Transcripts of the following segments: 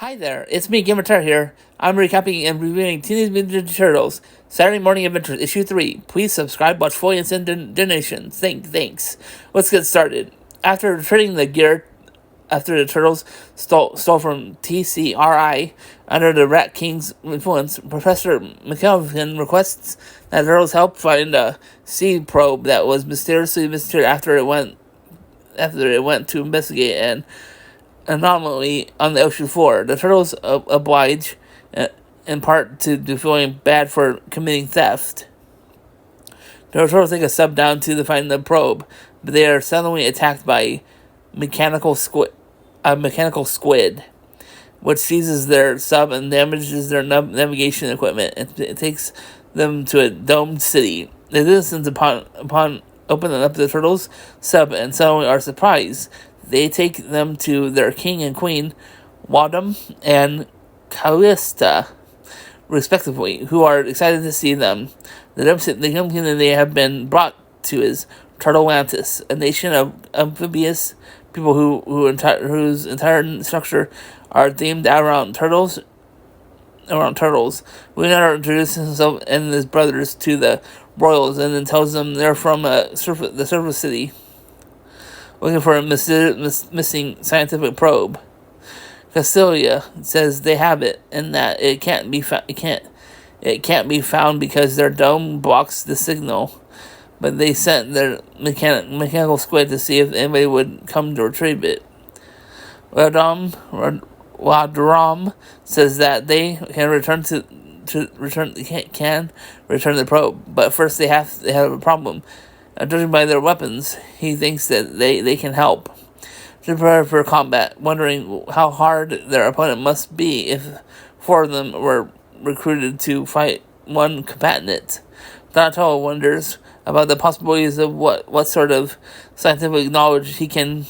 Hi there, it's me, Gamer here. I'm recapping and reviewing Teenage Mutant Ninja Turtles Saturday Morning Adventures Issue 3. Please subscribe, watch fully, and send donations. Thanks. Let's get started. After returning the gear after the Turtles stole from TCRI under the Rat King's influence, Professor McKelvin requests that the Turtles help find a seed probe that was mysteriously disappeared after it went to investigate an anomaly on the ocean floor. The Turtles oblige, in part to feeling bad for committing theft. The Turtles take a sub down to find the probe, but they are suddenly attacked by a mechanical squid, which seizes their sub and damages their navigation equipment. It takes them to a domed city. The citizens, upon opening up the Turtles' sub, and suddenly are surprised. They take them to their king and queen, Wadum and Callista, respectively, who are excited to see them. The kingdom they have been brought to is Turtlelantis, a nation of amphibious people whose entire structure are themed around turtles. Leonardo introduces himself and his brothers to the royals and then tells them they're from the surface city, looking for a missing scientific probe. Castilia says they have it, and that it can't be found because their dome blocks the signal. But they sent their mechanical squid to see if anybody would come to retrieve it. Wadram says that they can return the probe, but first they have a problem. Judging by their weapons, he thinks that they can help. To prepare for combat, wondering how hard their opponent must be if four of them were recruited to fight one combatant. Donatello wonders about the possibilities of what sort of scientific knowledge he can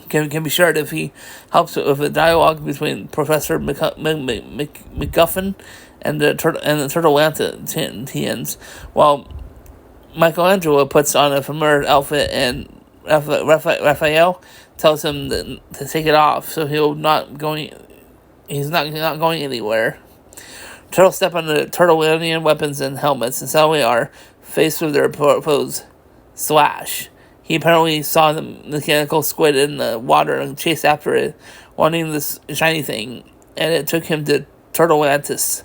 be shared if he helps with a dialogue between Professor McGuffin and the Turtlelantians, while Michelangelo puts on a familiar outfit, and Raphael tells him to take it off, so he's not going anywhere. Turtles step on the Turtlelandian weapons and helmets, and suddenly are faced with their foes, Slash. He apparently saw the mechanical squid in the water and chased after it, wanting this shiny thing, and it took him to Turtlelantis,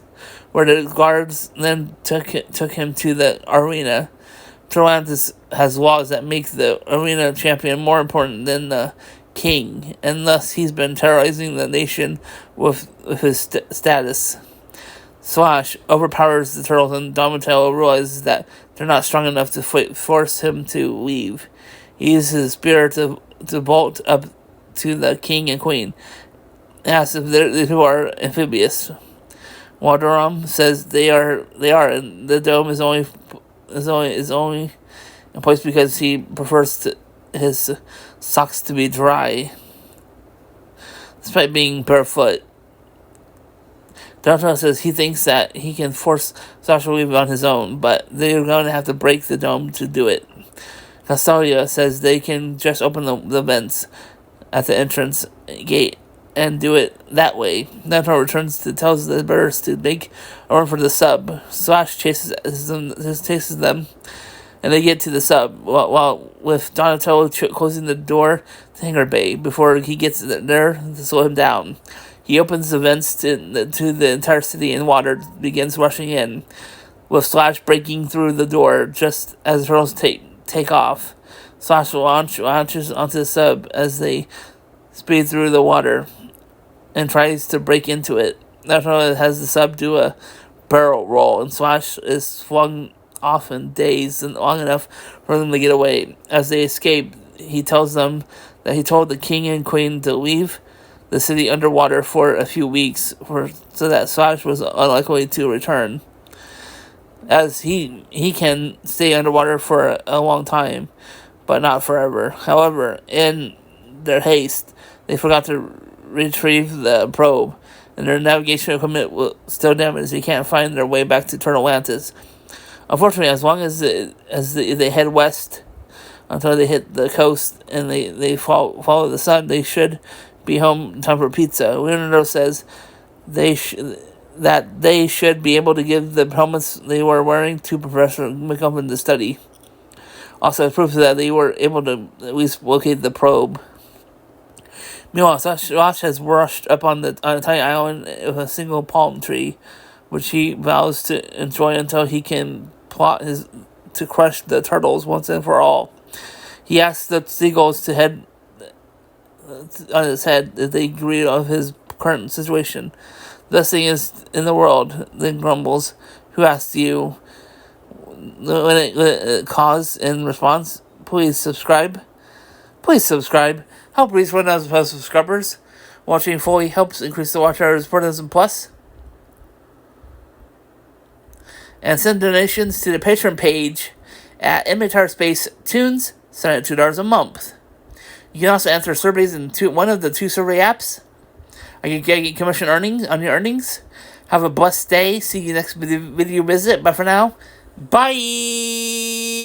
where the guards then took him to the arena. Turtlelantis has laws that make the arena champion more important than the king, and thus he's been terrorizing the nation with his status. Slash overpowers the turtles, and Donatello realizes that they're not strong enough to force him to leave. He uses his spear to bolt up to the king and queen, and asks if who are amphibious. Walderam says they are, and the dome is only in place because he prefers his socks to be dry, despite being barefoot. Donatello says he thinks that he can force Sasha to leave on his own, but they're going to have to break the dome to do it. Castalia says they can just open the vents at the entrance gate and do it that way. Donatello tells the birds to make a run for the sub. Slash chases them, and they get to the sub, while with Donatello closing the door to Hangar Bay before he gets there to slow him down. He opens the vents to the entire city, and water begins rushing in, with Slash breaking through the door just as the turtles take off. Slash launches onto the sub as they speed through the water and tries to break into it. Donatello has the sub do a barrel roll, and Slash is swung off in days and long enough for them to get away. As they escape, he tells them that he told the king and queen to leave the city underwater for a few weeks, so that Slash was unlikely to return, as he can stay underwater for a long time, but not forever. However, in their haste, they forgot to retrieve the probe, and their navigation equipment was still damaged. They can't find their way back to Turtlelantis. Unfortunately, as long as they head west until they hit the coast and they follow the sun, they should be home in time for pizza. Leonardo says that they should be able to give the helmets they were wearing to Professor McGuffin to study. Also, as proof that they were able to at least locate the probe. Meanwhile, Josh has rushed up on a tiny island with a single palm tree, which he vows to enjoy until he can plot to crush the turtles once and for all. He asks the seagulls to head on his head if they agree of his current situation. The best thing is in the world, then grumbles. Who asks you? When it calls in response, please subscribe. Please subscribe. Help reach 1,000+ subscribers. Watching fully helps increase the watch hours 4,000+. And send donations to the Patreon page at Inventory Space Tunes, send at $2 a month. You can also answer surveys in one of the 2 survey apps. You can get commission earnings on your earnings. Have a blessed day. See you next video visit. But for now, bye!